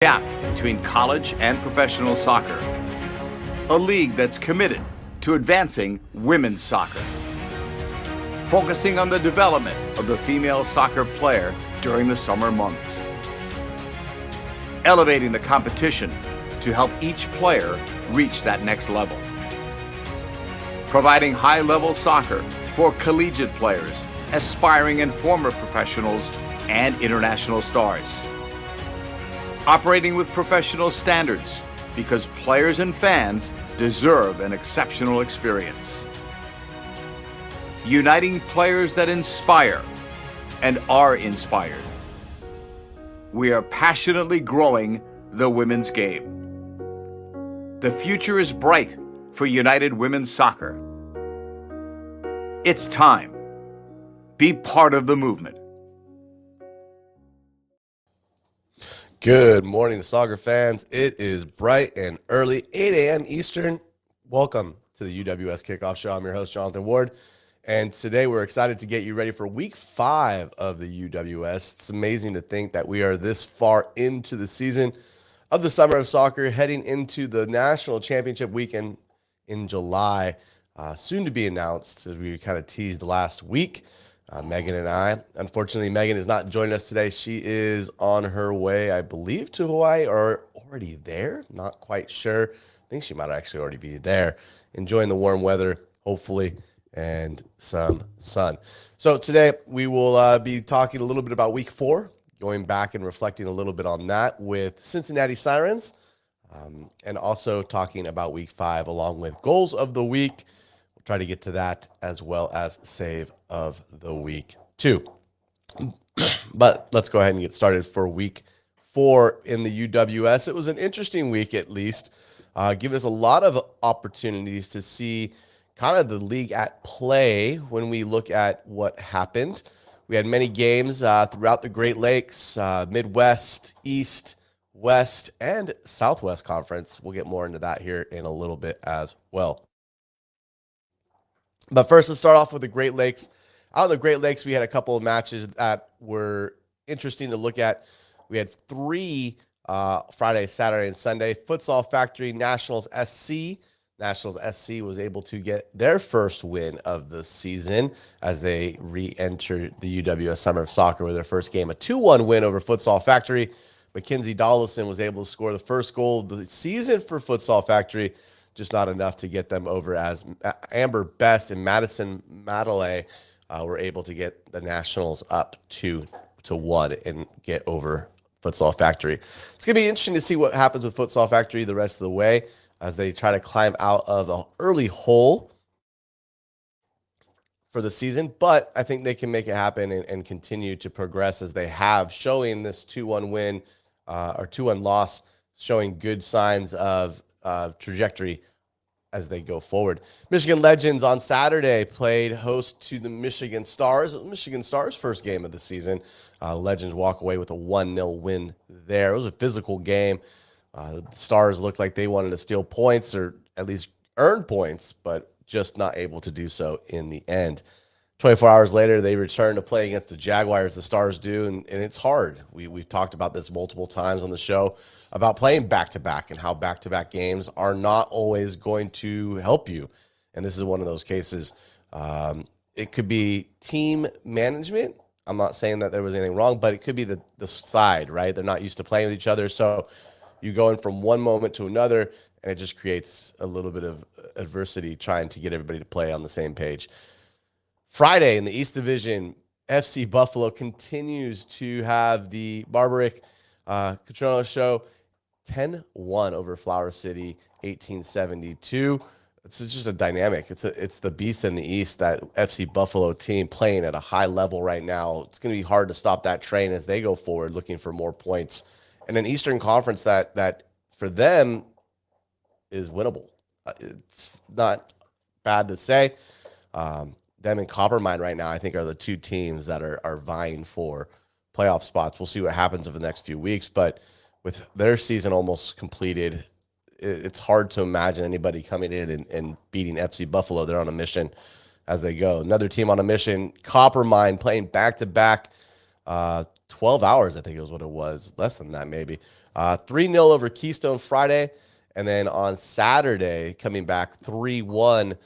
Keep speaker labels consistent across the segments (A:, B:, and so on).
A: Gap between college and professional soccer. A league that's committed to advancing women's soccer, focusing on the development of the female soccer player during the summer months, elevating the competition to help each player reach that next level, providing high-level soccer for collegiate players, aspiring and former professionals, and international stars. Operating with professional standards because players and fans deserve an exceptional experience. Uniting players that inspire and are inspired. We are passionately growing the women's game. The future is bright for United Women's Soccer. It's time. Be part of the movement.
B: Good morning, soccer fans. It is bright and early, 8 a.m. Eastern. Welcome to the UWS Kickoff Show. I'm your host, Jonathan Ward, and today we're excited to get you ready for Week 5 of the UWS. It's amazing to think that we are this far into the season of the Summer of Soccer, heading into the National Championship weekend in July, soon to be announced, as we kind of teased last week. Megan and I. Unfortunately, Megan is not joining us today. She is on her way, I believe, to Hawaii, or already there. Not quite sure. I think she might actually already be there, enjoying the warm weather, hopefully, and some sun. So today we will be talking a little bit about Week 4, going back and reflecting a little bit on that with Cincinnati Sirens, and also talking about Week 5 along with goals of the week. We'll try to get to that as well as save of the week too. But let's go ahead and get started for Week 4 in the UWS. It was an interesting week, at least, giving us a lot of opportunities to see kind of the league at play when we look at what happened. We had many games throughout the Great Lakes, Midwest, East, West, and Southwest Conference. We'll get more into that here in a little bit as well. But first, let's start off with the Great Lakes. Out of the Great Lakes, we had a couple of matches that were interesting to look at. We had 3 Friday, Saturday, and Sunday. Futsal Factory, Nationals SC. Nationals SC was able to get their first win of the season as they re-entered the UWS Summer of Soccer with their first game, a 2-1 win over Futsal Factory. Mackenzie Dollison was able to score the first goal of the season for Futsal Factory, just not enough to get them over, as Amber Best and Madison Madeley were able to get the Nationals up 2-1 and get over Futsal Factory. It's going to be interesting to see what happens with Futsal Factory the rest of the way as they try to climb out of an early hole for the season, but I think they can make it happen and continue to progress as they have, showing this 2-1 win or 2-1 loss, showing good signs of trajectory as they go forward. Michigan Legends on Saturday played host to the Michigan Stars. Michigan Stars' first game of the season. Legends walk away with a 1-0 win there. It was a physical game. The Stars looked like they wanted to steal points or at least earn points, but just not able to do so in the end. 24 hours later, they return to play against the Jaguars. The Stars do, and it's hard. We've talked about this multiple times on the show about playing back-to-back and how back-to-back games are not always going to help you. And this is one of those cases. It could be team management. I'm not saying that there was anything wrong, but it could be the side, right? They're not used to playing with each other. So you go in from one moment to another, and it just creates a little bit of adversity trying to get everybody to play on the same page. Friday in the East Division, FC Buffalo continues to have the barbaric Catrona show, 10-1 over Flower City, 1872. It's just a dynamic. It's the beast in the East, that FC Buffalo team playing at a high level right now. It's going to be hard to stop that train as they go forward looking for more points. And an Eastern Conference that for them is winnable. It's not bad to say. Them and Coppermine right now, I think, are the two teams that are vying for playoff spots. We'll see what happens over the next few weeks, but with their season almost completed, it's hard to imagine anybody coming in and beating FC Buffalo. They're on a mission as they go. Another team on a mission, Coppermine, playing back-to-back 12 hours, I think it was what it was, less than that maybe, 3-0 over Keystone Friday. And then on Saturday, coming back 3-1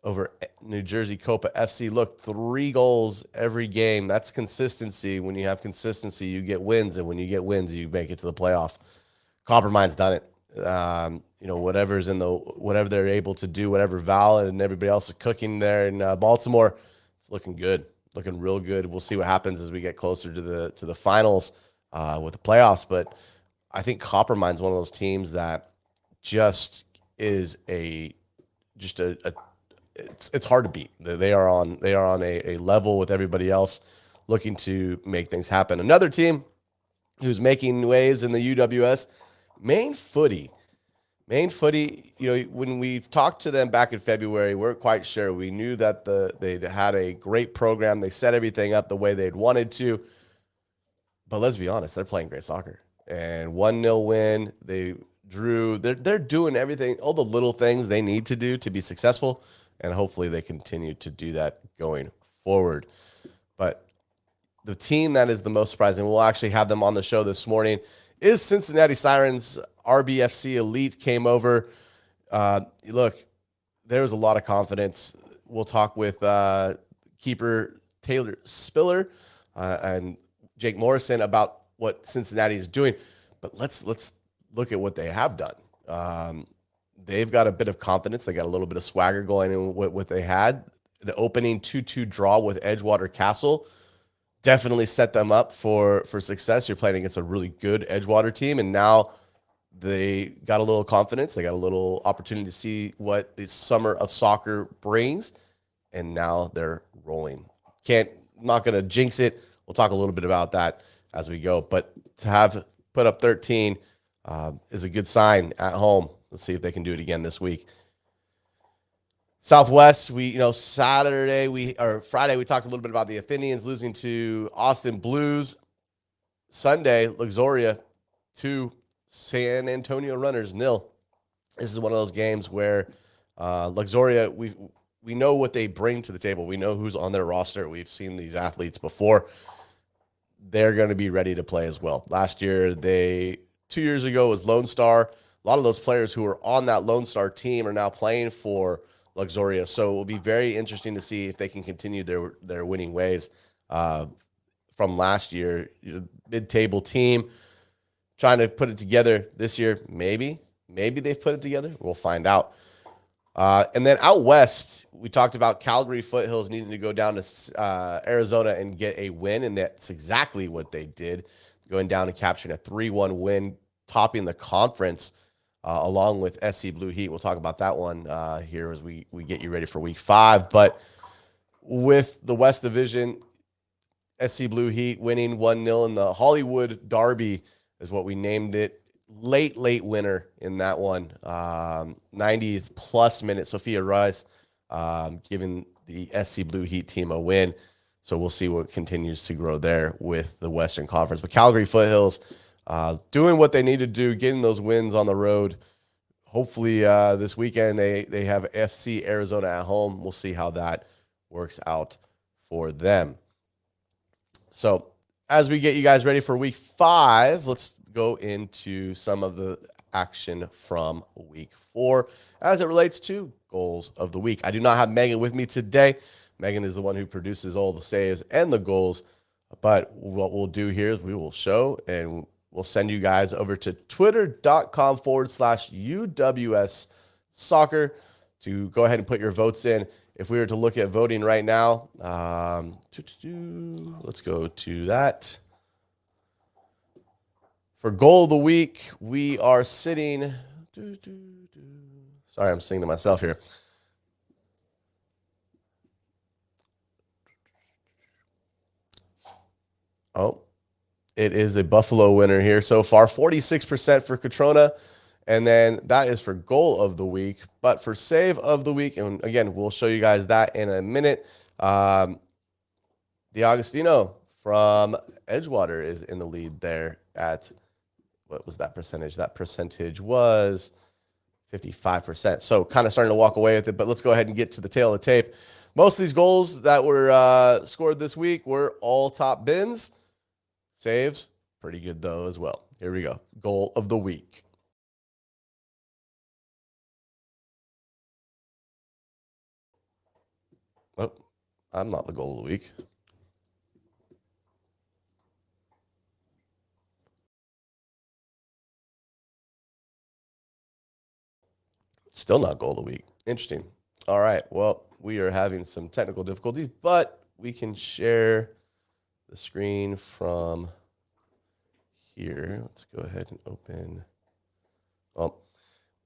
B: over New Jersey Copa FC. Look, 3 goals every game. That's consistency. When you have consistency, you get wins. And when you get wins, you make it to the playoff. Coppermine's done it. Whatever they're able to do, whatever Val and everybody else is cooking there in Baltimore, it's looking good, looking real good. We'll see what happens as we get closer to the finals with the playoffs. But I think Coppermine's one of those teams that just is it's hard to beat. They are on a level with everybody else, looking to make things happen. Another team who's making waves in the UWS, Maine Footy. When we've talked to them back in February, we weren't quite sure. We knew that they'd had a great program. They set everything up the way they'd wanted to. But let's be honest, they're playing great soccer. And 1-0 win, they drew. They're doing everything, all the little things they need to do to be successful. And hopefully they continue to do that going forward. But the team that is the most surprising, we'll actually have them on the show this morning, is Cincinnati Sirens. RBFC Elite came over. Look, there was a lot of confidence. We'll talk with keeper Taylor Spiller and Jake Morrison about what Cincinnati is doing. But let's look at what they have done. They've got a bit of confidence. They got a little bit of swagger going in with what they had. The opening 2-2 draw with Edgewater Castle definitely set them up for success. You're playing against a really good Edgewater team, and now they got a little confidence. They got a little opportunity to see what the summer of soccer brings, and now they're rolling. Not going to jinx it. We'll talk a little bit about that as we go, but to have put up 13 is a good sign at home. Let's see if they can do it again this week. Southwest, Friday, we talked a little bit about the Athenians losing to Austin Blues. Sunday, Luxoria 2, San Antonio Runners 0. This is one of those games where Luxoria, we know what they bring to the table. We know who's on their roster. We've seen these athletes before. They're going to be ready to play as well. Last year, 2 years ago was Lone Star. A lot of those players who were on that Lone Star team are now playing for Luxoria. So it will be very interesting to see if they can continue their winning ways from last year. Mid-table team trying to put it together this year. Maybe they've put it together. We'll find out. And then out west, we talked about Calgary Foothills needing to go down to Arizona and get a win, and that's exactly what they did, going down and capturing a 3-1 win, topping the conference along with SC Blue Heat. We'll talk about that one here as we get you ready for week 5. But with the West Division, SC Blue Heat winning 1-0 in the Hollywood Derby is what we named it. Late winner in that one. 90th plus minute. Sophia Rice giving the SC Blue Heat team a win. So we'll see what continues to grow there with the Western Conference. But Calgary Foothills doing what they need to do, getting those wins on the road. Hopefully this weekend they have FC Arizona at home. We'll see how that works out for them. So as we get you guys ready for week 5, let's go into some of the action from week 4 as it relates to goals of the week. I do not have Megan with me today. Megan is the one who produces all the saves and the goals. But what we'll do here is we will show and we'll send you guys over to twitter.com/UWS soccer to go ahead and put your votes in. If we were to look at voting right now, let's go to that. For goal of the week, we are sitting. Sorry, I'm singing to myself here. Oh, it is a Buffalo winner here so far. 46% for Catrona. And then that is for goal of the week. But for save of the week, and again, we'll show you guys that in a minute. D'Agostino from Edgewater is in the lead there at, what was that percentage? That percentage was 55%. So kind of starting to walk away with it, but let's go ahead and get to the tail of the tape. Most of these goals that were scored this week were all top bins. Saves, pretty good though as well. Here we go. Goal of the week. Oh, I'm not the goal of the week. Still not goal of the week. Interesting. All right. Well, we are having some technical difficulties, but we can share the screen from here. Let's go ahead and open. Well,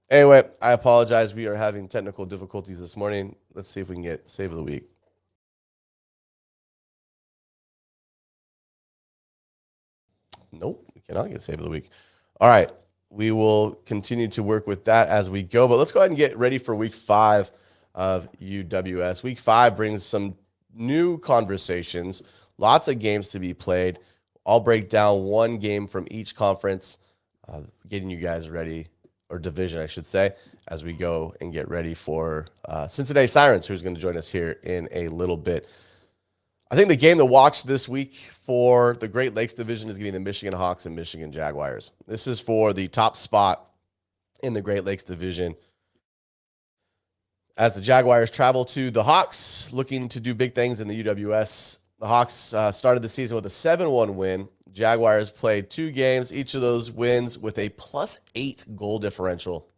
B: anyway, I apologize. We are having technical difficulties this morning. Let's see if we can get save of the week. Nope, we cannot get save of the week. All right. We will continue to work with that as we go, but let's go ahead and get ready for week 5 of UWS. Week 5 brings some new conversations, lots of games to be played. I'll break down one game from each conference, getting you guys ready, or division, I should say, as we go and get ready for Cincinnati Sirens, who's going to join us here in a little bit. I think the game to watch this week for the Great Lakes division is going to be the Michigan Hawks and Michigan Jaguars. This is for the top spot in the Great Lakes division. As the Jaguars travel to the Hawks, looking to do big things in the UWS. The Hawks started the season with a 7-1 win. Jaguars played 2 games, each of those wins with a +8 goal differential.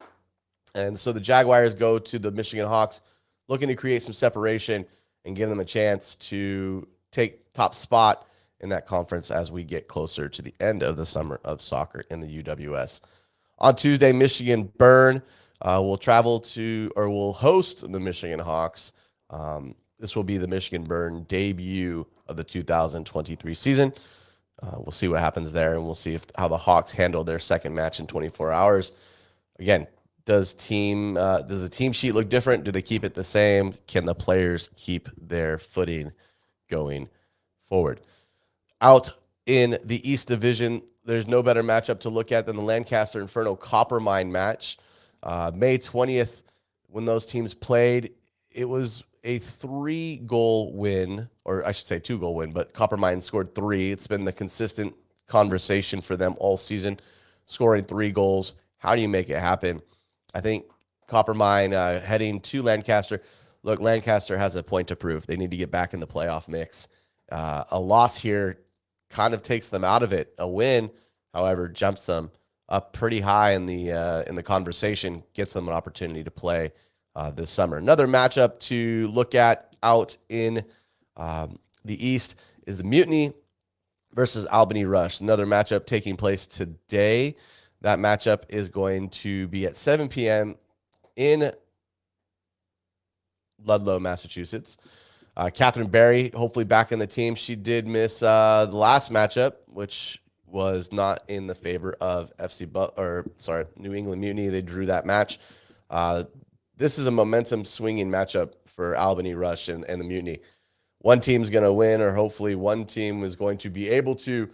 B: And so the Jaguars go to the Michigan Hawks looking to create some separation and give them a chance to take top spot in that conference as we get closer to the end of the summer of soccer in the UWS. On Tuesday, Michigan Burn will travel to, or will host the Michigan Hawks. This will be the Michigan Burn debut of the 2023 season. We'll see what happens there, and we'll see how the Hawks handle their second match in 24 hours. Again, does the team sheet look different? Do they keep it the same? Can the players keep their footing going forward? Out in the East Division, there's no better matchup to look at than the Lancaster Inferno Coppermine match. May 20th, when those teams played, it was a 3-goal win, or I should say 2-goal win, but Coppermine scored 3. It's been the consistent conversation for them all season, scoring 3 goals. How do you make it happen? I think Coppermine heading to Lancaster. Look, Lancaster has a point to prove. They need to get back in the playoff mix. A loss here kind of takes them out of it. A win, however, jumps them up pretty high in the conversation, gets them an opportunity to play this summer. Another matchup to look at out in the East is the Mutiny versus Albany Rush. Another matchup taking place today. That matchup is going to be at 7 p.m. in Ludlow, Massachusetts. Catherine Berry, hopefully back in the team. She did miss the last matchup, which was not in the favor of New England Mutiny. They drew that match. This is a momentum swinging matchup for Albany Rush and the Mutiny. One team's going to win, or hopefully one team is going to be able to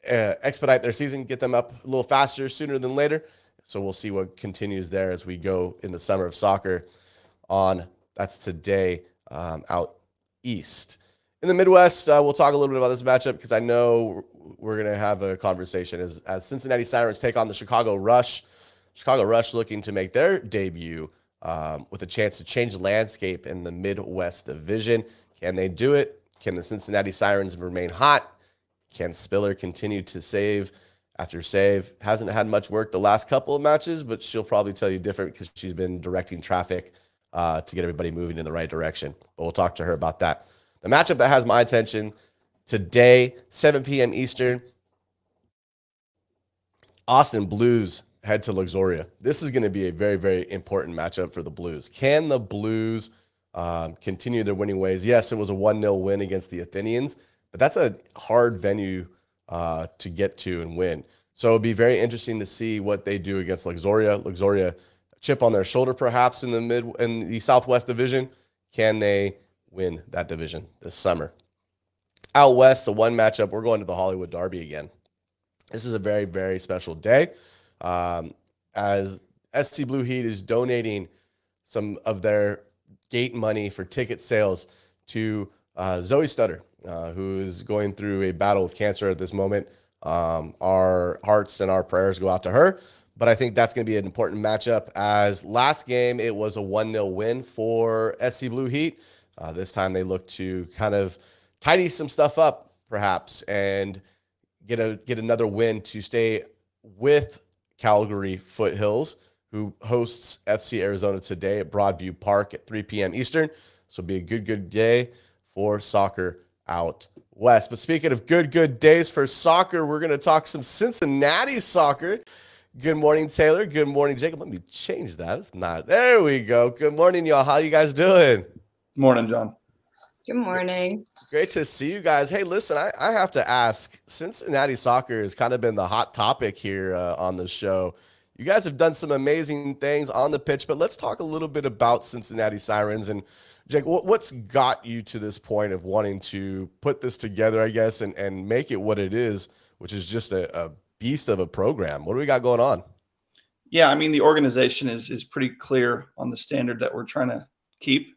B: expedite their season, get them up a little faster sooner than later. So we'll see what continues there as we go in the summer of soccer that's today out east. In the Midwest, we'll talk a little bit about this matchup because I know we're going to have a conversation as Cincinnati Sirens take on the Chicago Rush. Chicago Rush looking to make their debut with a chance to change the landscape in the Midwest Division. Can they do it? Can the Cincinnati Sirens remain hot? Can Spiller continue to save after save? Hasn't had much work the last couple of matches, but she'll probably tell you different because she's been directing traffic to get everybody moving in the right direction. But we'll talk to her about that. The matchup that has my attention today, 7 p.m. Eastern, Austin Blues head to Luxoria. This is going to be a very, very important matchup for the Blues. Can the Blues continue their winning ways? Yes, it was a 1-0 win against the Athenians, but that's a hard venue to get to and win. So it'll be very interesting to see what they do against Luxoria. Luxoria, a chip on their shoulder perhaps in the Southwest Division. Can they win that division this summer? Out west, the one matchup, we're going to the Hollywood Derby again. This is a very, very special day as SC Blue Heat is donating some of their gate money for ticket sales to Zoe Stutter, who is going through a battle with cancer at this moment. Our hearts and our prayers go out to her. But I think that's going to be an important matchup, as last game it was a 1-0 win for SC Blue Heat. This time they look to kind of tidy some stuff up, perhaps, and get another win to stay with Calgary Foothills, who hosts FC Arizona today at Broadview Park at 3 p.m. Eastern. So it'll be a good day for soccer out west. But speaking of good days for soccer, we're going to talk some Cincinnati soccer. Good morning, Taylor. Good morning, Jacob. Let me change that. It's not. There we go. Good morning, y'all. How you guys doing?
C: Morning, John.
D: Good morning.
B: Great to see you guys. Hey, listen, I have to ask, Cincinnati soccer has kind of been the hot topic here on the show. You guys have done some amazing things on the pitch, but let's talk a little bit about Cincinnati Sirens. And Jake, what's got you to this point of wanting to put this together, I guess, and make it what it is, which is just a beast of a program? What do we got going on?
C: Yeah, I mean, the organization is pretty clear on the standard that we're trying to keep.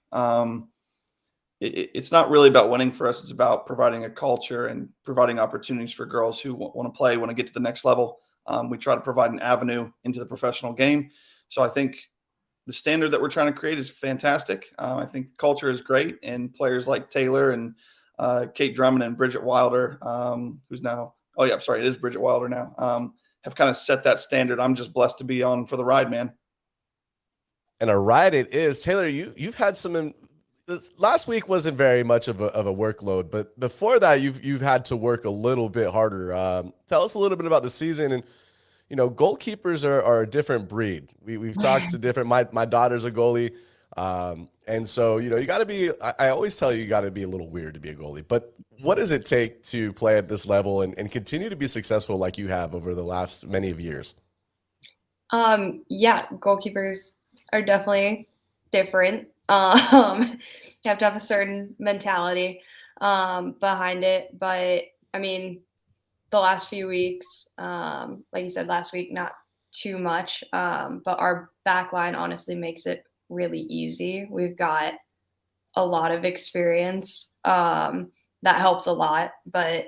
C: It's not really about winning for us. It's about providing a culture and providing opportunities for girls who want to play, want to get to the next level. We try to provide an avenue into the professional game. So I think the standard that we're trying to create is fantastic. I think the culture is great, and players like Taylor and Kate Drummond and Bridget Wilder, who's now – oh, yeah, I'm sorry, it is Bridget Wilder now, have kind of set that standard. I'm just blessed to be on for the ride, man.
B: And a ride it is. Taylor, you've had some last week wasn't very much of a workload, but before that, you've had to work a little bit harder. Tell us a little bit about the season. And goalkeepers are a different breed. We've talked to different. My daughter's a goalie, and so you got to be. I always tell you got to be a little weird to be a goalie. But what does it take to play at this level and continue to be successful like you have over the last many of years?
D: Yeah, goalkeepers are definitely different. You have to have a certain mentality behind it. But I mean, the last few weeks, like you said, last week, not too much. But our back line honestly makes it really easy. We've got a lot of experience. That helps a lot. But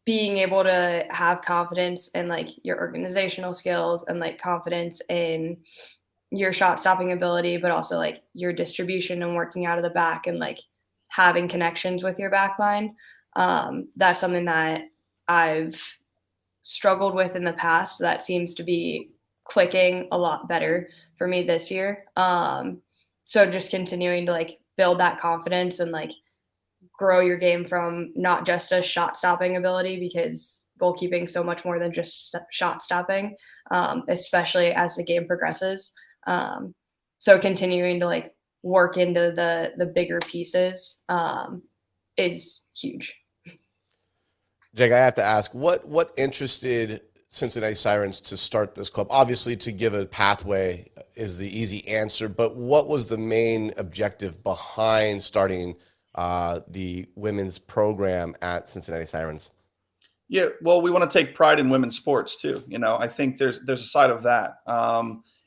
D: being able to have confidence in like your organizational skills and like confidence in your shot stopping ability, but also like your distribution and working out of the back and like having connections with your back line. That's something that I've struggled with in the past. That seems to be clicking a lot better for me this year. So just continuing to like build that confidence and like grow your game from not just a shot stopping ability, because goalkeeping so much more than just shot stopping, especially as the game progresses. So continuing to like work into the bigger pieces is huge.
B: Jake, I have to ask, what interested Cincinnati Sirens to start this club? Obviously, to give a pathway is the easy answer, but what was the main objective behind starting the women's program at Cincinnati Sirens?
C: Yeah, well, we want to take pride in women's sports too. I think there's a side of that.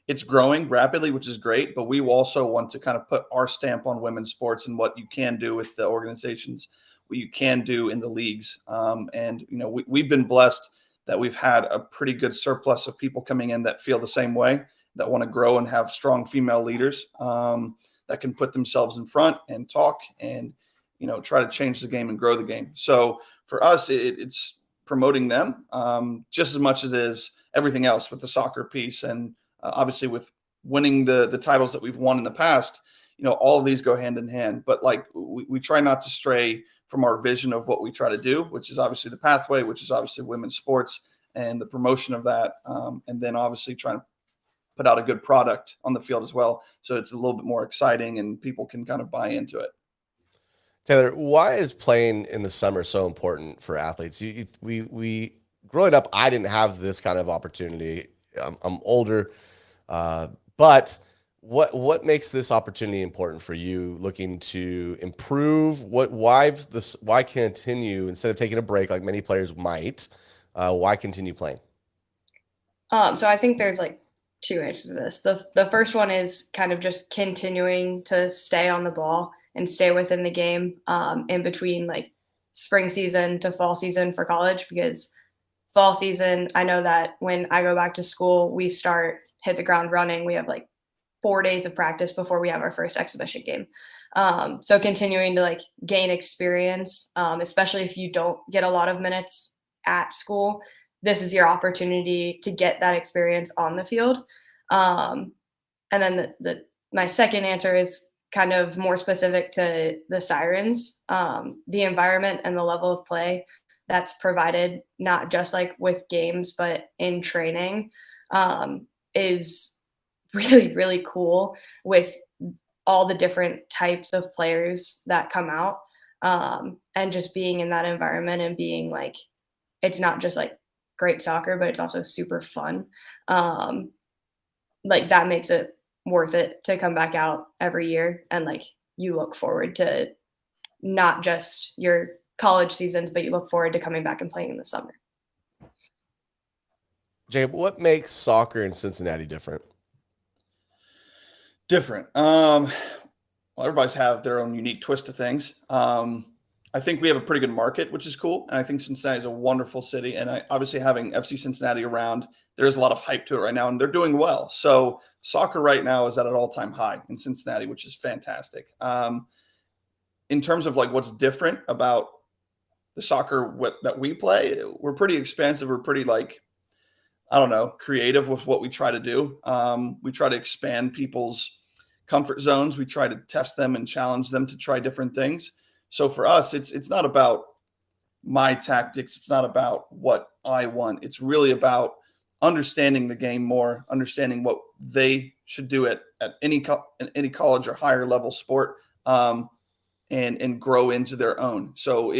C: It's growing rapidly, which is great, but we also want to kind of put our stamp on women's sports and what you can do with the organizations, what you can do in the leagues. And we've been blessed that we've had a pretty good surplus of people coming in that feel the same way, that want to grow and have strong female leaders that can put themselves in front and talk and try to change the game and grow the game. So for us, it's promoting them just as much as it is everything else with the soccer piece. And obviously with winning the titles that we've won in the past, all of these go hand in hand. But like we try not to stray from our vision of what we try to do, which is obviously the pathway, which is obviously women's sports and the promotion of that. And then obviously trying to put out a good product on the field as well. So it's a little bit more exciting and people can kind of buy into it.
B: Taylor, why is playing in the summer so important for athletes? We growing up, I didn't have this kind of opportunity. I'm older, but what makes this opportunity important for you? Looking to improve? Why continue instead of taking a break like many players might? Why continue playing?
D: So I think there's like two answers to this. The first one is kind of just continuing to stay on the ball and stay within the game in between like spring season to fall season for college, because fall season, I know that when I go back to school, we hit the ground running. We have like 4 days of practice before we have our first exhibition game. So continuing to like gain experience, especially if you don't get a lot of minutes at school, this is your opportunity to get that experience on the field. And then my second answer is kind of more specific to the Sirens, the environment and the level of play that's provided, not just like with games, but in training, is really, really cool, with all the different types of players that come out, and just being in that environment and being like, it's not just like great soccer, but it's also super fun. Like that makes it worth it to come back out every year, and like you look forward to not just your college seasons, but you look forward to coming back and playing in the summer.
B: Jacob, what makes soccer in Cincinnati different?
C: Different. Well, everybody's have their own unique twist to things. I think we have a pretty good market, which is cool. And I think Cincinnati is a wonderful city. And obviously having FC Cincinnati around, there's a lot of hype to it right now, and they're doing well. So soccer right now is at an all-time high in Cincinnati, which is fantastic. In terms of like what's different about the soccer that we play, we're pretty expansive. We're pretty like, I don't know, creative with what we try to do. We try to expand people's comfort zones. We try to test them and challenge them to try different things. So for us, it's not about my tactics. It's not about what I want. It's really about understanding the game more, understanding what they should do at any college or higher level sport, and grow into their own. So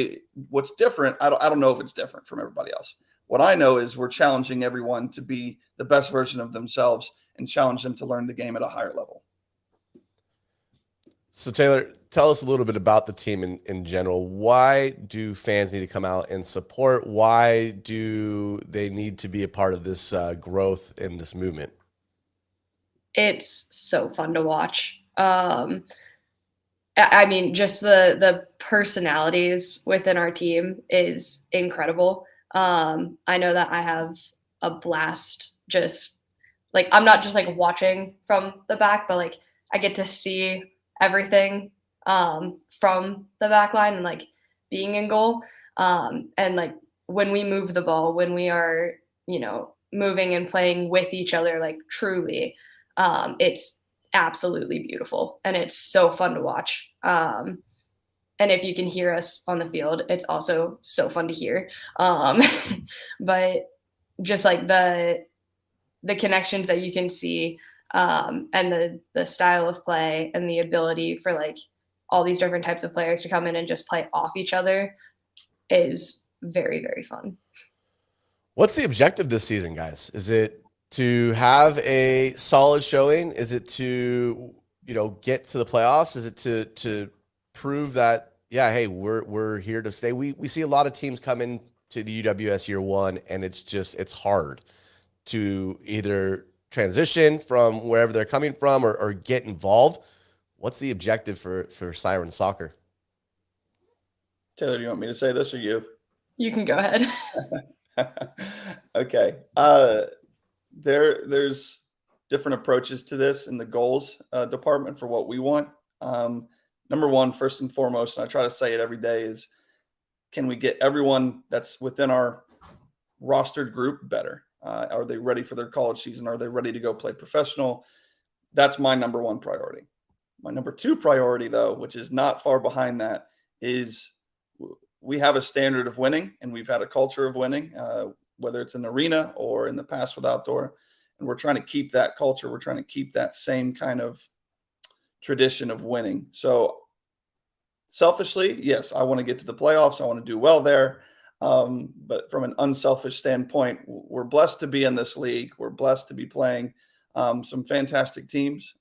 C: what's different, I don't know if it's different from everybody else. What I know is we're challenging everyone to be the best version of themselves and challenge them to learn the game at a higher level.
B: So Taylor, tell us a little bit about the team in general. Why do fans need to come out and support? Why do they need to be a part of this growth in this movement?
D: It's so fun to watch. I mean, just the personalities within our team is incredible. I know that I have a blast, just like, I'm not just like watching from the back, but like I get to see everything from the back line and like being in goal. And like when we move the ball, when we are, moving and playing with each other, like truly, it's absolutely beautiful, and it's so fun to watch. And if you can hear us on the field, it's also so fun to hear. But just like the connections that you can see, and the style of play and the ability for like all these different types of players to come in and just play off each other is very, very fun.
B: What's the objective this season, guys? Is it to have a solid showing? Is it to, get to the playoffs? Is it to prove that, yeah, hey, we're here to stay? We see a lot of teams come in to the UWS year one, and it's hard to either transition from wherever they're coming from or get involved. What's the objective for Siren Soccer?
C: Taylor, do you want me to say this or you?
D: You can go ahead.
C: Okay. There's different approaches to this in the goals department for what we want. Number one, first and foremost, and I try to say it every day, is can we get everyone that's within our rostered group better? Are they ready for their college season? Are they ready to go play professional? That's my number one priority. My number two priority, though, which is not far behind that, is we have a standard of winning, and we've had a culture of winning, whether it's in arena or in the past with outdoor. And we're trying to keep that culture. We're trying to keep that same kind of tradition of winning. So selfishly, yes, I want to get to the playoffs. I want to do well there. But from an unselfish standpoint, we're blessed to be in this league. We're blessed to be playing some fantastic teams.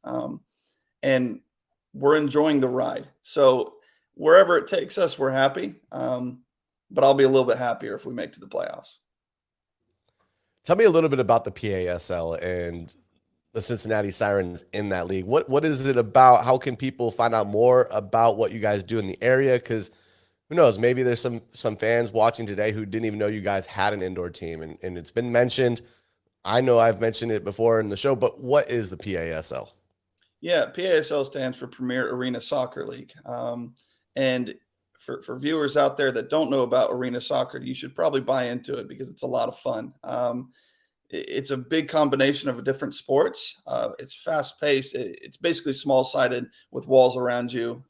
C: And we're enjoying the ride. So wherever it takes us, we're happy. But I'll be a little bit happier if we make to the playoffs.
B: Tell me a little bit about the PASL and the Cincinnati Sirens in that league. What is it about? How can people find out more about what you guys do in the area? Because Who knows? Maybe there's some fans watching today who didn't even know you guys had an indoor team, and it's been mentioned. I know I've mentioned it before in the show, but what is the PASL?
C: Yeah, PASL stands for Premier Arena Soccer League. And for viewers out there that don't know about arena soccer, you should probably buy into it because it's a lot of fun. It's a big combination of different sports. It's fast paced. It's basically small sided with walls around you.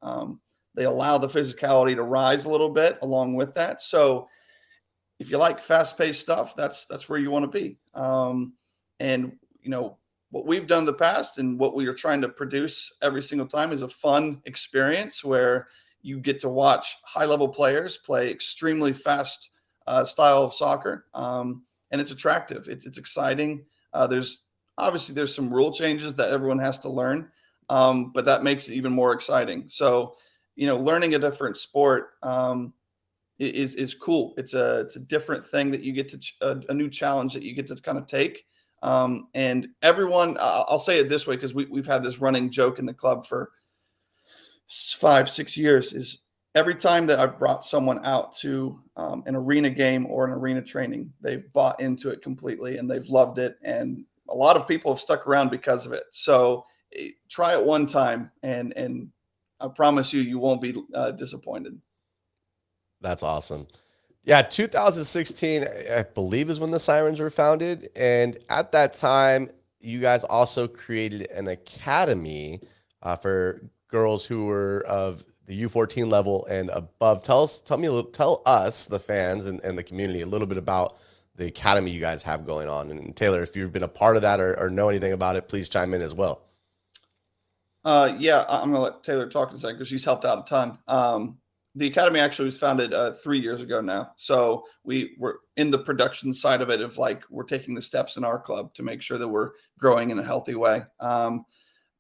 C: They allow the physicality to rise a little bit along with that. So if you like fast paced stuff, that's where you want to be. And you know what we've done in the past and what we are trying to produce every single time is a fun experience where you get to watch high level players play extremely fast style of soccer, and it's attractive. It's exciting. There's some rule changes that everyone has to learn, but that makes it even more exciting. So learning a different sport is cool. It's a different thing that you get to a new challenge that you get to kind of take. And everyone, I'll say it this way because we've had this running joke in the club for 5-6 years. Is every time that I've brought someone out to an arena game or an arena training, they've bought into it completely and they've loved it. And a lot of people have stuck around because of it. So try it one time, and I promise you won't be disappointed.
B: That's awesome. Yeah, 2016, I believe, is when the Sirens were founded. And at that time, you guys also created an academy for girls who were of the U14 level and above. Tell us, the fans and the community, a little bit about the academy you guys have going on. And Taylor, if you've been a part of that or know anything about it, please chime in as well.
C: Yeah, I'm gonna let Taylor talk in a second because she's helped out a ton. The academy actually was founded 3 years ago now, so we were in the production side of it. Of like, we're taking the steps in our club to make sure that we're growing in a healthy way.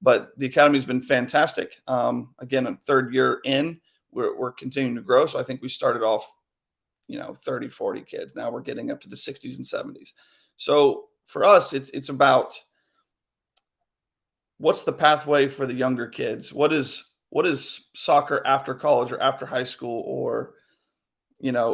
C: But the academy's been fantastic. Again, a third year in, we're continuing to grow. So I think we started off, 30, 40 kids. Now we're getting up to the 60s and 70s. So for us, it's about what's the pathway for the younger kids? What is soccer after college or after high school or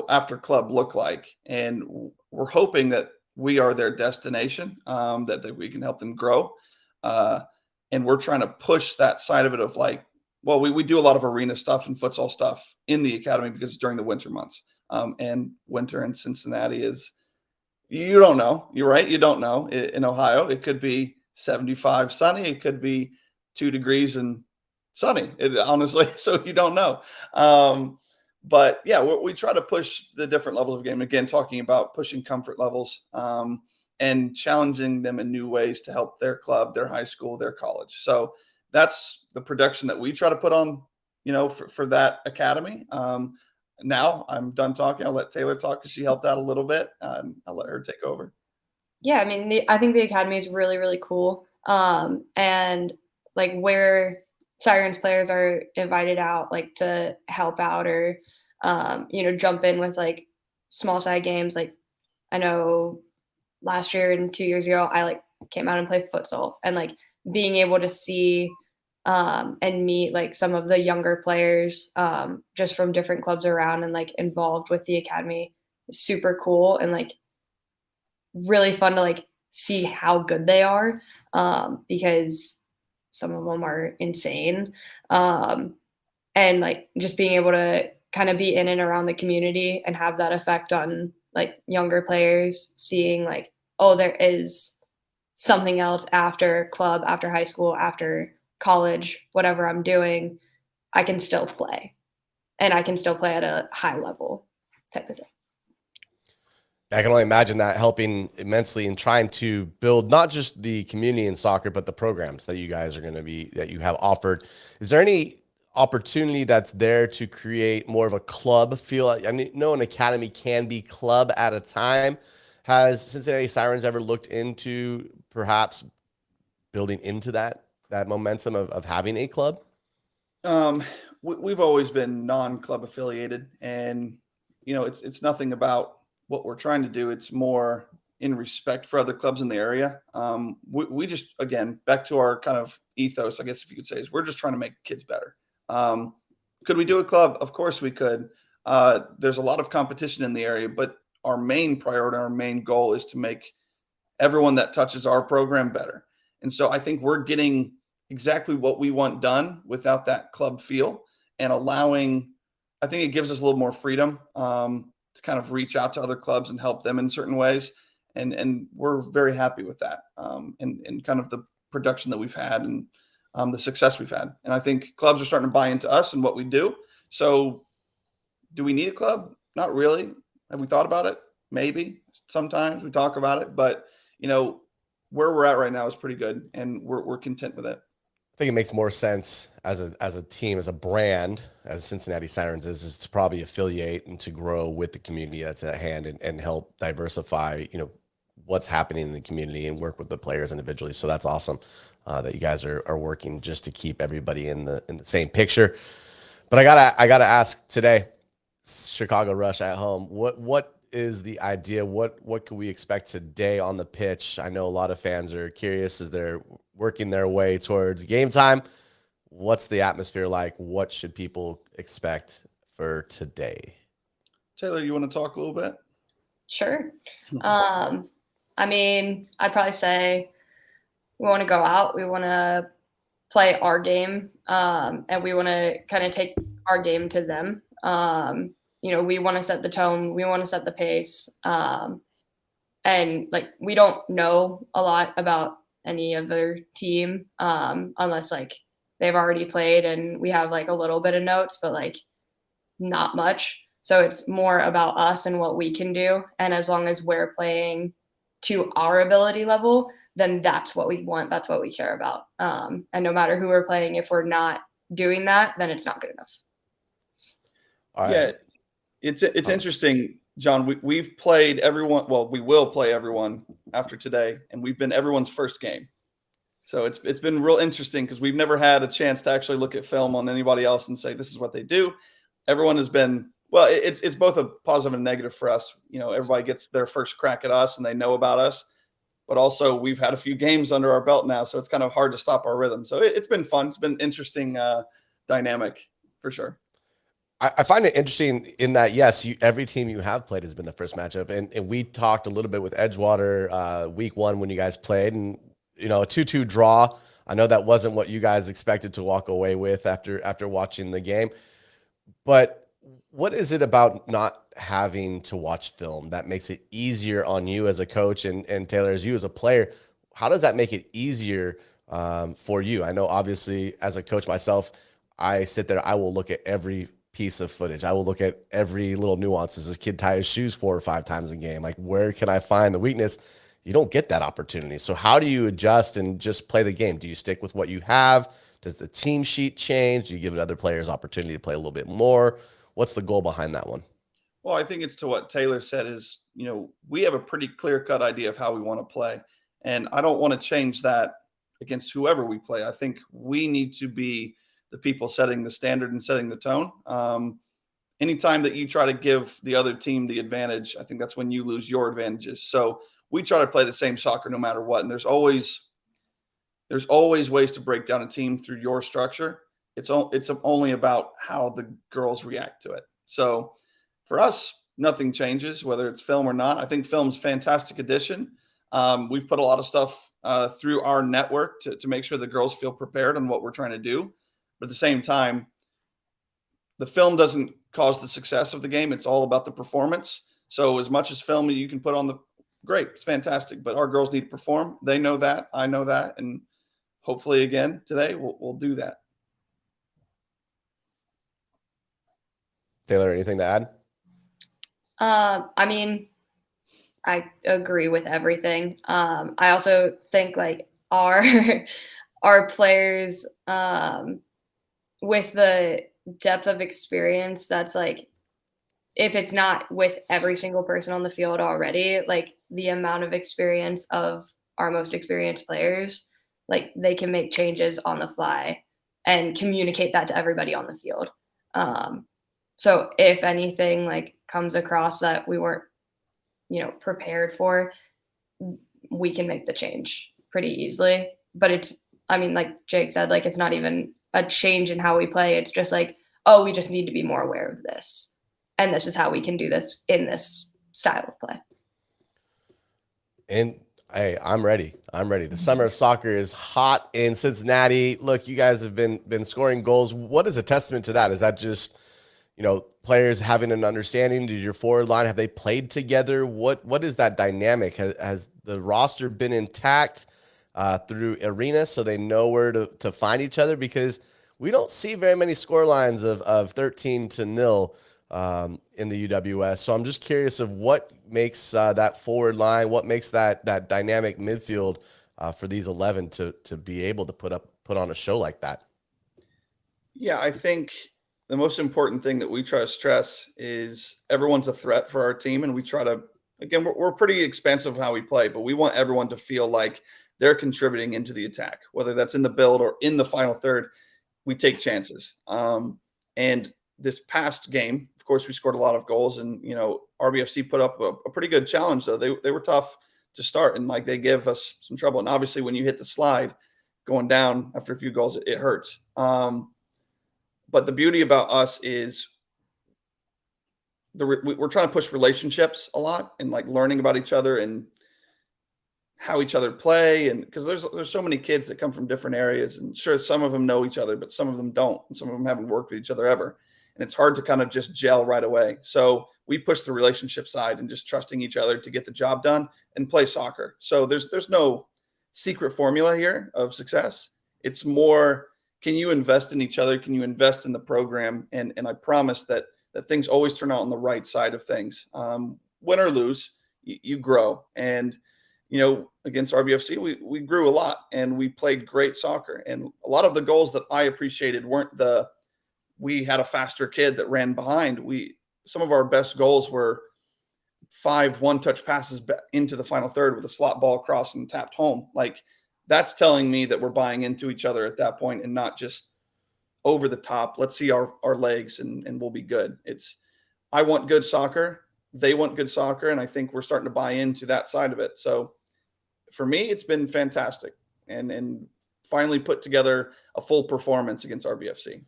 C: after club look like? And we're hoping that we are their destination, that we can help them grow. And we're trying to push that side of it of like, well, we do a lot of arena stuff and futsal stuff in the academy because it's during the winter months. And winter in Cincinnati is, you don't know. You're right. You don't know. In Ohio, it could be 75 sunny. It could be 2 degrees and sunny. Honestly, so you don't know. But yeah, we try to push the different levels of game. Again, talking about pushing comfort levels and challenging them in new ways to help their club, their high school, their college. So that's the production that we try to put on, for that academy. Now I'm done talking. I'll let Taylor talk because she helped out a little bit. I'll let her take over.
D: Yeah, I mean, I think the academy is really, really cool. And like where Sirens players are invited out, like to help out or, jump in with like small side games. Like I know last year and 2 years ago, I like came out and played futsal, and like being able to see and meet like some of the younger players just from different clubs around and like involved with the academy is super cool and like really fun to like see how good they are because some of them are insane. And like just being able to kind of be in and around the community and have that effect on like younger players, seeing like, oh, there is something else after club, after high school, after college, whatever I'm doing, I can still play, and I can still play at a high level type of thing.
B: I can only imagine that helping immensely in trying to build not just the community in soccer, but the programs that you guys are going to be, that you have offered. Is there any opportunity that's there to create more of a club feel? I mean, an academy can be club at a time. Has Cincinnati Sirens ever looked into perhaps building into that momentum of having a club?
C: We've always been non-club affiliated, and it's nothing about what we're trying to do. It's more in respect for other clubs in the area. We just, again, back to our kind of ethos, I guess if you could say, is we're just trying to make kids better. Could we do a club? Of course we could. There's a lot of competition in the area, but our main priority, our main goal is to make everyone that touches our program better. And so I think we're getting exactly what we want done without that club feel, and I think it gives us a little more freedom to kind of reach out to other clubs and help them in certain ways. And we're very happy with that, and kind of the production that we've had, and the success we've had. And I think clubs are starting to buy into us and what we do. So do we need a club? Not really. Have we thought about it? Maybe. Sometimes we talk about it, but where we're at right now is pretty good, and we're content with it.
B: I think it makes more sense as a team, as a brand, as Cincinnati Sirens is to probably affiliate and to grow with the community that's at hand, and help diversify, what's happening in the community, and work with the players individually. So that's awesome that you guys are working just to keep everybody in the same picture. But I gotta ask today, Chicago Rush at home, what is the idea? What can we expect today on the pitch? I know a lot of fans are curious as they're working their way towards game time. What's the atmosphere like? What should people expect for today?
C: Taylor, you want to talk a little bit?
D: Sure. I mean, I'd probably say we want to go out. We want to play our game, and we want to kind of take our game to them. We want to set the tone. We want to set the pace. And we don't know a lot about any other team, unless they've already played and we have a little bit of notes, but not much. So it's more about us and what we can do. And as long as we're playing to our ability level, then that's what we want. That's what we care about. And no matter who we're playing, if we're not doing that, then it's not good enough.
B: All right.
C: Yeah. It's interesting, John. We've played everyone. Well, we will play everyone after today, and we've been everyone's first game. So it's been real interesting because we've never had a chance to actually look at film on anybody else and say this is what they do. Everyone has been it's both a positive and negative for us. Everybody gets their first crack at us and they know about us, but also we've had a few games under our belt now, so it's kind of hard to stop our rhythm. So it's been fun. It's been interesting dynamic for sure.
B: I find it interesting in that, yes, every team you have played has been the first matchup. And we talked a little bit with Edgewater week 1 when you guys played, and, a 2-2 draw. I know that wasn't what you guys expected to walk away with after watching the game. But what is it about not having to watch film that makes it easier on you as a coach, and Taylor, as you as a player? How does that make it easier for you? I know, obviously, as a coach myself, I sit there, I will look at every piece of footage. I will look at every little nuance. Does this kid tie his shoes 4 or 5 times a game? Where can I find the weakness? You don't get that opportunity. So how do you adjust and just play the game? Do you stick with what you have? Does the team sheet change? Do you give other players opportunity to play a little bit more? What's the goal behind that one?
C: Well, I think it's to what Taylor said is, we have a pretty clear-cut idea of how we want to play. And I don't want to change that against whoever we play. I think we need to be the people setting the standard and setting the tone. Anytime that you try to give the other team the advantage, I think that's when you lose your advantages. So we try to play the same soccer no matter what. And there's always ways to break down a team through your structure. It's only about how the girls react to it. So for us, nothing changes, whether it's film or not. I think film's a fantastic addition. We've put a lot of stuff through our network to make sure the girls feel prepared on what we're trying to do. But at the same time, the film doesn't cause the success of the game. It's all about the performance. So as much as film you can put on great, it's fantastic. But our girls need to perform. They know that. I know that. And hopefully, again, today we'll do that.
B: Taylor, anything to add?
D: I mean, I agree with everything. I also think our players, with the depth of experience, that's if it's not with every single person on the field already, the amount of experience of our most experienced players, they can make changes on the fly and communicate that to everybody on the field. So if anything comes across that we weren't, prepared for, we can make the change pretty easily. But like Jake said, it's not even a change in how we play. It's just we just need to be more aware of this. and this is how we can do this in this style of play.
B: And hey, I'm ready. I'm ready. The summer of soccer is hot in Cincinnati. Look, you guys have been scoring goals. What is a testament to that? Is that just, players having an understanding? Did your forward line, have they played together? What is that dynamic? Has the roster been intact through arena so they know where to find each other? Because we don't see very many score lines of 13-0 in the UWS. So I'm just curious of what makes that forward line, what makes that dynamic midfield for these 11 to be able to put on a show like that.
C: Yeah, I think the most important thing that we try to stress is everyone's a threat for our team. And we try to, again, we're pretty expansive how we play, but we want everyone to feel like they're contributing into the attack, whether that's in the build or in the final third. We take chances. And this past game, of course, we scored a lot of goals, and RBFC put up a pretty good challenge. Though they were tough to start, and like they give us some trouble. And obviously, when you hit the slide going down after a few goals, it hurts. But the beauty about us is we're trying to push relationships a lot, and like learning about each other and how each other play. And because there's so many kids that come from different areas, and sure, some of them know each other, but some of them don't, and some of them haven't worked with each other ever. And it's hard to kind of just gel right away. So we push the relationship side and just trusting each other to get the job done and play soccer. So there's no secret formula here of success. It's more, can you invest in each other? Can you invest in the program? And I promise that things always turn out on the right side of things. Win or lose, you grow. And against RBFC, we grew a lot, and we played great soccer. And a lot of the goals that I appreciated weren't we had a faster kid that ran behind. Some of our best goals were 5 one-touch passes into the final third with a slot ball across and tapped home. Like, that's telling me that we're buying into each other at that point and not just over the top. Let's see our legs and we'll be good. I want good soccer. They want good soccer. And I think we're starting to buy into that side of it. So for me, it's been fantastic and finally put together a full performance against RBFC.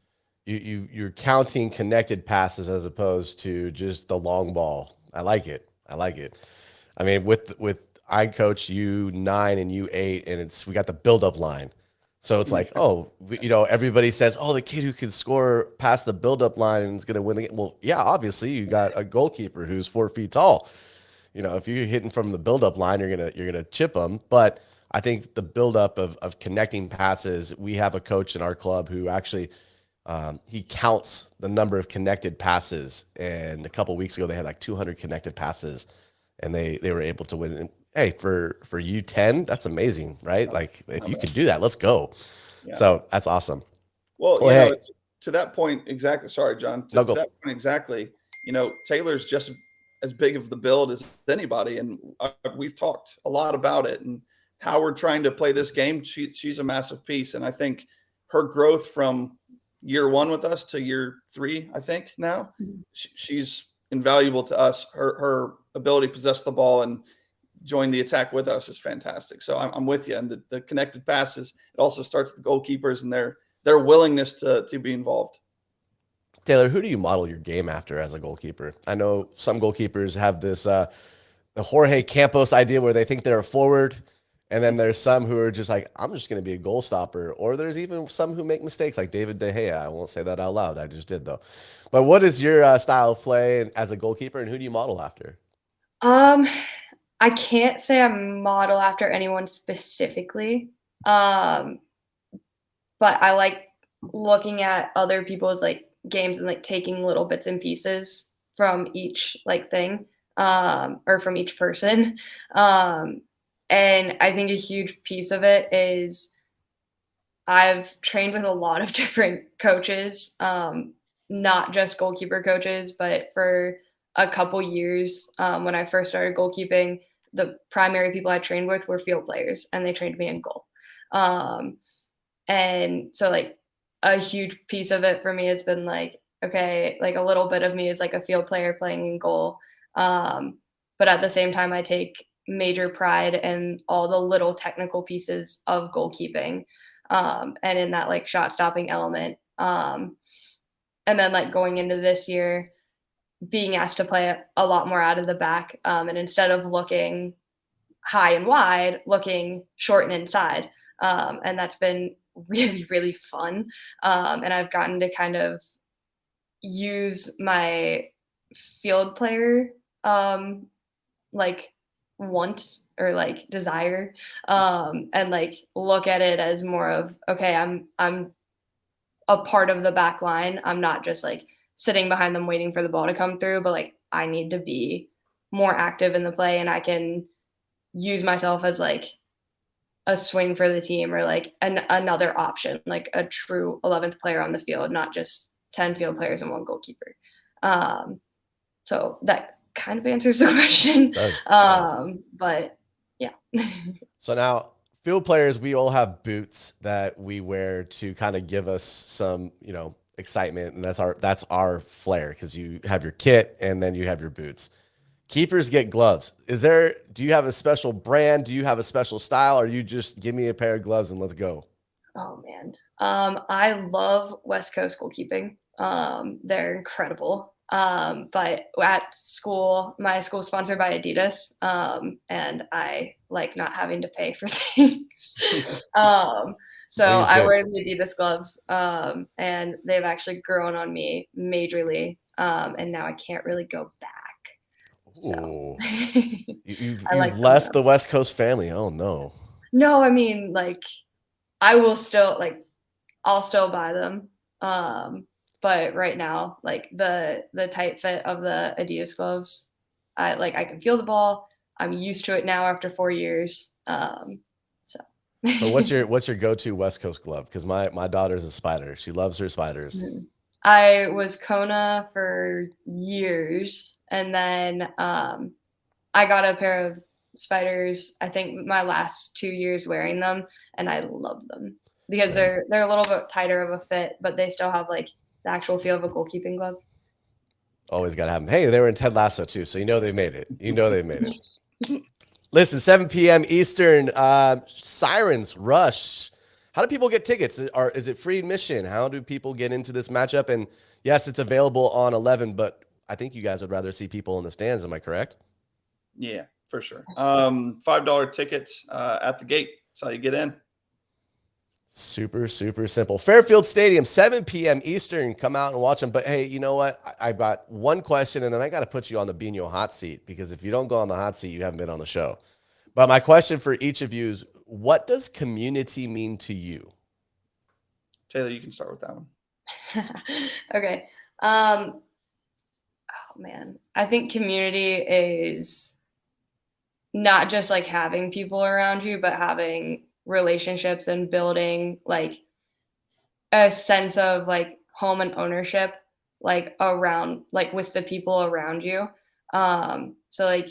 B: You're counting connected passes as opposed to just the long ball. I like it. I mean, I coach U9 and U8, and we got the build-up line. So it's like, everybody says, the kid who can score past the build-up line and is going to win the game. Well, yeah, obviously you got a goalkeeper who's 4 feet tall. If you're hitting from the build-up line, you're gonna chip them. But I think the build-up of connecting passes, we have a coach in our club who actually he counts the number of connected passes. And a couple of weeks ago, they had like 200 connected passes, and they were able to win. And, hey, for U10, that's amazing, right? Like, if you could do that, let's go. Yeah. So that's awesome.
C: Well, to that point, exactly. Sorry, John. To that point, exactly. Taylor's just as big of the build as anybody, and we've talked a lot about it and how we're trying to play this game. She's a massive piece, and I think her growth from year 1 with us to year 3, I think now, she's invaluable to us. Her ability to possess the ball and join the attack with us is fantastic. So I'm with you. And the connected passes, it also starts with the goalkeepers and their willingness to be involved.
B: Taylor, who do you model your game after as a goalkeeper? I know some goalkeepers have this the Jorge Campos idea where they think they're a forward, and then there's some who are just like, I'm just going to be a goal stopper. Or there's even some who make mistakes, like David De Gea. I won't say that out loud. I just did, though. But what is your style of play as a goalkeeper, and who do you model after?
D: I can't say I model after anyone specifically, but I like looking at other people's like games and like taking little bits and pieces from each like thing, or from each person. And I think a huge piece of it is I've trained with a lot of different coaches, not just goalkeeper coaches, but for a couple years, when I first started goalkeeping, the primary people I trained with were field players, and they trained me in goal. And so like a huge piece of it for me has been like, okay, like a little bit of me is like a field player playing in goal. But at the same time, I take major pride in all the little technical pieces of goalkeeping, and in that like shot stopping element. And then like going into this year, being asked to play a lot more out of the back, and instead of looking high and wide, looking short and inside. And that's been really, really fun. And I've gotten to kind of use my field player like want or like desire, and like look at it as more of, okay, I'm a part of the back line. I'm not just like sitting behind them waiting for the ball to come through, but like I need to be more active in the play, and I can use myself as like a swing for the team, or like another option, like a true 11th player on the field, not just 10 field players and one goalkeeper. So that kind of answers the question. But yeah.
B: So now, field players, we all have boots that we wear to kind of give us some, excitement, and that's our flair, because you have your kit and then you have your boots. Keepers get gloves. Do you have a special brand? Do you have a special style? Or you just give me a pair of gloves and let's go?
D: Oh man. I love West Coast goalkeeping. They're incredible. But at school, my school's sponsored by Adidas. And I like not having to pay for things. So I wear the Adidas gloves. And they've actually grown on me majorly. And now I can't really go back. So
B: you've left the West Coast family. Oh no.
D: No, I mean, like, I will still I'll still buy them. But right now, like the tight fit of the Adidas gloves, I can feel the ball. I'm used to it now after 4 years. So
B: what's your go-to West Coast glove? Because my daughter's a Spider. She loves her Spiders.
D: Mm-hmm. I was Kona for years, and then I got a pair of Spiders, I think my last 2 years wearing them, and I love them because they're a little bit tighter of a fit, but they still have like the actual feel of a goalkeeping glove.
B: Always got to have them. Hey, they were in Ted Lasso too, so they've made it. Listen, 7 p.m. Eastern, Sirens Rush. How do people get tickets? Is it free admission? How do people get into this matchup? And yes, it's available on 11, but I think you guys would rather see people in the stands. Am I correct?
C: Yeah, for sure. $5 tickets at the gate. That's how you get in.
B: Super, super simple. Fairfield Stadium, 7 p.m. Eastern. Come out and watch them. But hey, you know what? I've got one question, and then I got to put you on the Bino hot seat, because if you don't go on the hot seat, you haven't been on the show. But my question for each of you is, what does community mean to you?
C: Taylor, you can start with that one.
D: Okay. Oh man, I think community is not just like having people around you, but having relationships and building like a sense of like home and ownership, like around, like with the people around you. So like,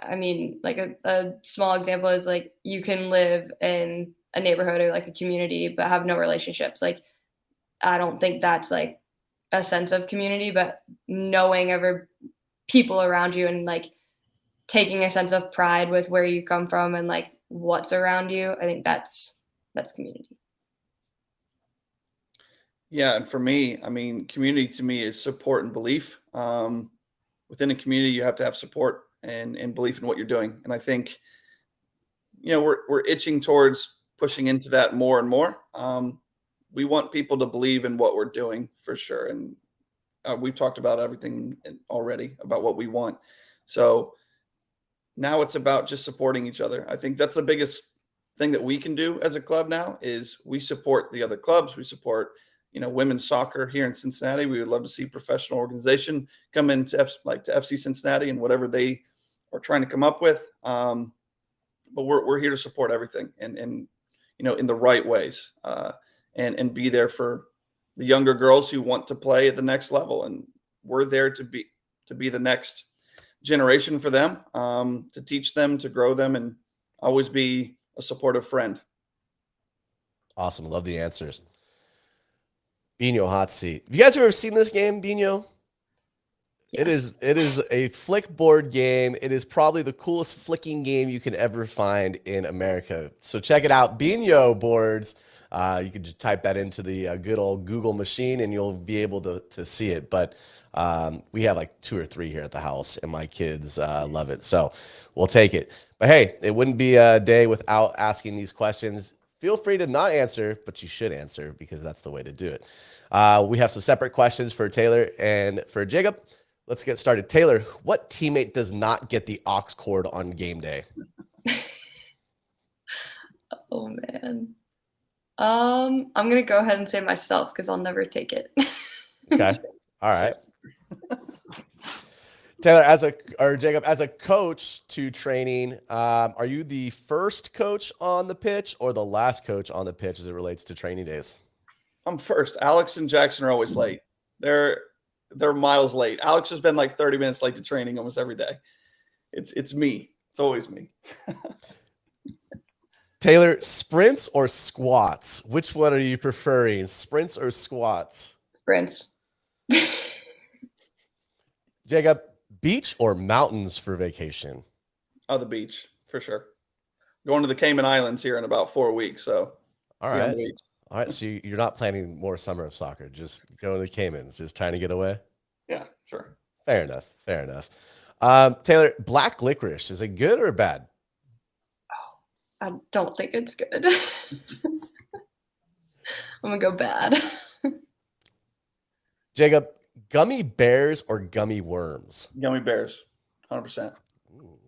D: I mean, like a small example is like you can live in a neighborhood or like a community, but have no relationships. Like, I don't think that's like a sense of community, but knowing other people around you and like taking a sense of pride with where you come from and like what's around you. I think that's community.
C: Yeah. And for me, I mean, community to me is support and belief. Within a community, you have to have support and belief in what you're doing. And I think, we're itching towards pushing into that more and more. We want people to believe in what we're doing for sure. And we've talked about everything already about what we want. So now it's about just supporting each other. I think that's the biggest thing that we can do as a club now is we support the other clubs. We support, women's soccer here in Cincinnati. We would love to see professional organization come into FC Cincinnati and whatever they are trying to come up with. But we're here to support everything and in the right ways and be there for the younger girls who want to play at the next level. And we're there to be the next generation for them, to teach them, to grow them, and always be a supportive friend.
B: Awesome. Love the answers. Bino hot seat. Have you guys ever seen this game, Bino? Yes. It is a flick board game. It is probably the coolest flicking game you can ever find in America. So check it out. Bino boards. You can just type that into the good old Google machine and you'll be able to see it. But We have like 2 or 3 here at the house, and my kids love it. So we'll take it. But hey, it wouldn't be a day without asking these questions. Feel free to not answer, but you should answer because that's the way to do it. We have some separate questions for Taylor and for Jacob. Let's get started. Taylor, what teammate does not get the aux cord on game day?
D: Oh man. I'm gonna go ahead and say myself because I'll never take it.
B: Okay. All right. Taylor, Jacob, as a coach to training, are you the first coach on the pitch or the last coach on the pitch as it relates to training days?
C: I'm first. Alex and Jackson are always late. They're miles late. Alex has been like 30 minutes late to training almost every day. It's me. It's always me.
B: Taylor, sprints or squats? Which one are you preferring, sprints or squats?
D: Sprints.
B: Jacob, beach or mountains for vacation?
C: Oh, the beach for sure. Going to the Cayman Islands here in about 4 weeks. So,
B: all right. All right. So you're not planning more summer of soccer, just going to the Caymans, just trying to get away?
C: Yeah, sure.
B: Fair enough. Fair enough. Taylor, black licorice, is it good or bad?
D: I don't think it's good. I'm gonna go bad.
B: Jacob, gummy bears or gummy worms?
C: Gummy bears, 100%.
B: Ooh.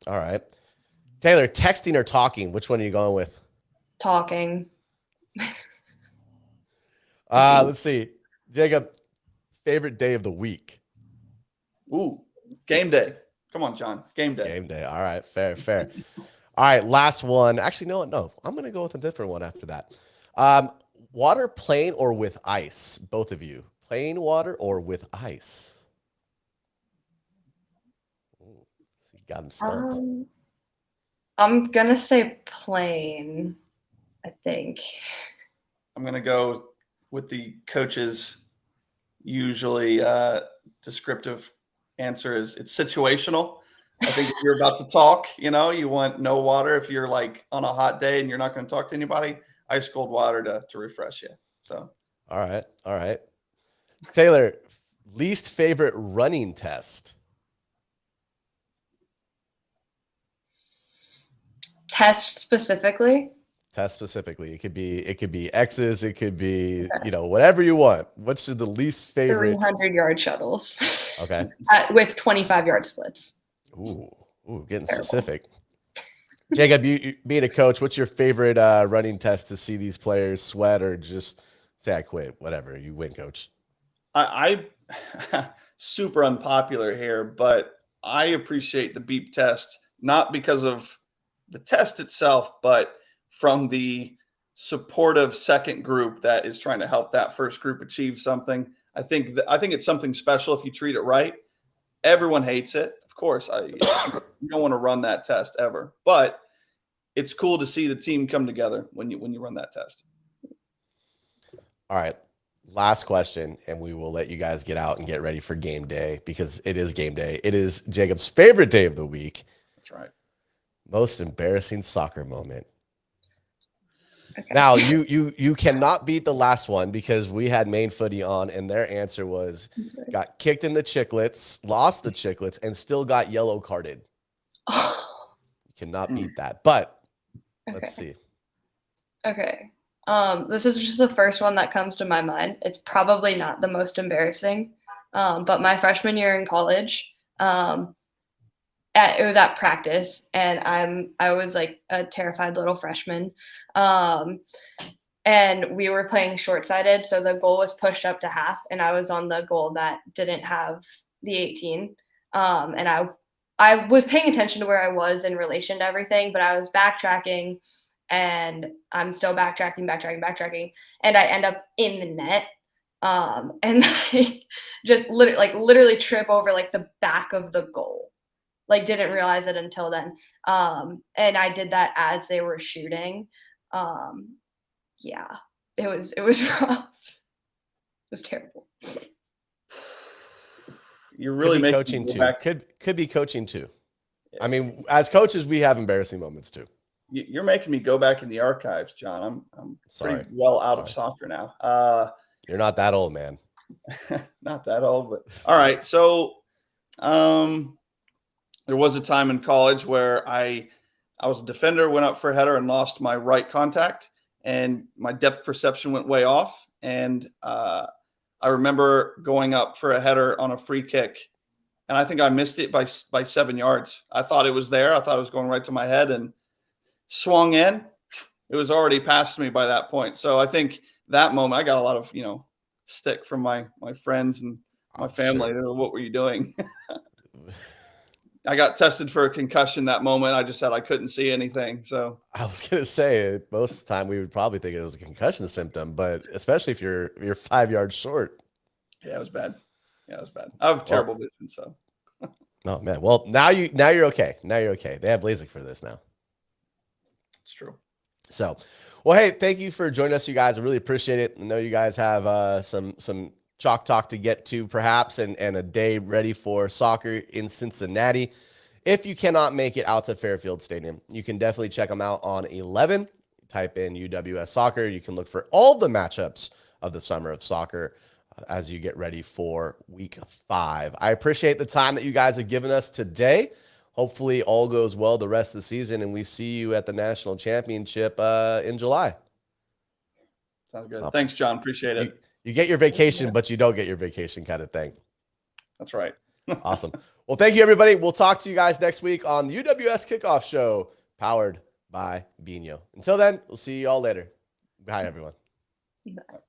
B: All right. Taylor, texting or talking? Which one are you going with?
D: Talking.
B: Let's see. Jacob, favorite day of the week?
C: Ooh, game day. Come on, John. Game day.
B: Game day. All right. Fair, fair. All right. Last one. Actually, no. I'm going to go with a different one after that. Water plain or with ice? Both of you. Plain water or with ice? Ooh, so you got him stumped.
D: I'm going to say plain, I think.
C: I'm going to go with the coach's usually descriptive answer is it's situational. I think if you're about to talk, you want no water. If you're like on a hot day and you're not going to talk to anybody, ice cold water to refresh you. So,
B: all right. Taylor, least favorite running test?
D: Test specifically?
B: Test specifically. It could be X's. It could be, whatever you want. What's the least favorite?
D: 300-yard shuttles.
B: Okay.
D: With 25-yard splits.
B: Ooh, getting terrible. Specific. Jacob, you being a coach, what's your favorite running test to see these players sweat or just say I quit? Whatever, you win, coach.
C: I super unpopular here, but I appreciate the beep test, not because of the test itself, but from the supportive second group that is trying to help that first group achieve something. I think it's something special if you treat it right. Everyone hates it. Of course, you don't want to run that test ever, but it's cool to see the team come together when you run that test.
B: All right. Last question, and we will let you guys get out and get ready for game day because it is game day. It is Jacob's favorite day of the week.
C: That's right.
B: Most embarrassing soccer moment.
D: Okay.
B: Now, you cannot beat the last one because we had Main Footy on, and their answer was got kicked in the chicklets, lost the chicklets, and still got yellow carded.
D: Oh.
B: You cannot beat that, but let's see.
D: Okay. This is just the first one that comes to my mind. It's probably not the most embarrassing, but my freshman year in college, it was at practice, and I was like a terrified little freshman, and we were playing short-sided, so the goal was pushed up to half, and I was on the goal that didn't have the 18, and I was paying attention to where I was in relation to everything, but I was backtracking, and I'm still backtracking, and I end up in the net, and just literally trip over like the back of the goal. Like didn't realize it until then. And I did that as they were shooting. Yeah, it was rough. It was terrible.
C: You're really making
B: coaching too. Could be coaching too. I mean, as coaches, we have embarrassing moments too.
C: You're making me go back in the archives, John. I'm pretty well out of soccer now.
B: You're not that old, man.
C: Not that old, but all right. So, there was a time in college where I was a defender, went up for a header and lost my right contact, and my depth perception went way off. And I remember going up for a header on a free kick, and I think I missed it by 7 yards. I thought it was there. I thought it was going right to my head and swung in. It was already past me by that point. So I think that moment I got a lot of, stick from my friends and my family.
B: Sure.
C: What were you doing? I got tested for a concussion that moment. I just said I couldn't see anything. So
B: I was gonna say most of the time we would probably think it was a concussion symptom, but especially if you're 5 yards short.
C: yeah, it was bad. Yeah, it was bad. I have terrible vision. So
B: Oh man. Well, now you're okay. Now you're okay. They have LASIK for this now.
C: it's true.
B: So, well, hey, thank you for joining us, you guys. I really appreciate it. I know you guys have some chalk talk to get to perhaps and a day ready for soccer in Cincinnati. If you cannot make it out to Fairfield Stadium, you can definitely check them out on 11. Type in UWS soccer. You can look for all the matchups of the summer of soccer as you get ready for week 5. I appreciate the time that you guys have given us today. Hopefully all goes well the rest of the season, and we see you at the national championship in July.
C: Sounds good. Thanks, John. Appreciate it.
B: You get your vacation, but you don't get your vacation kind of thing.
C: That's right.
B: Awesome. Well, thank you, everybody. We'll talk to you guys next week on the UWS Kickoff Show, powered by Bino. Until then, we'll see you all later. Bye, everyone.
D: Bye.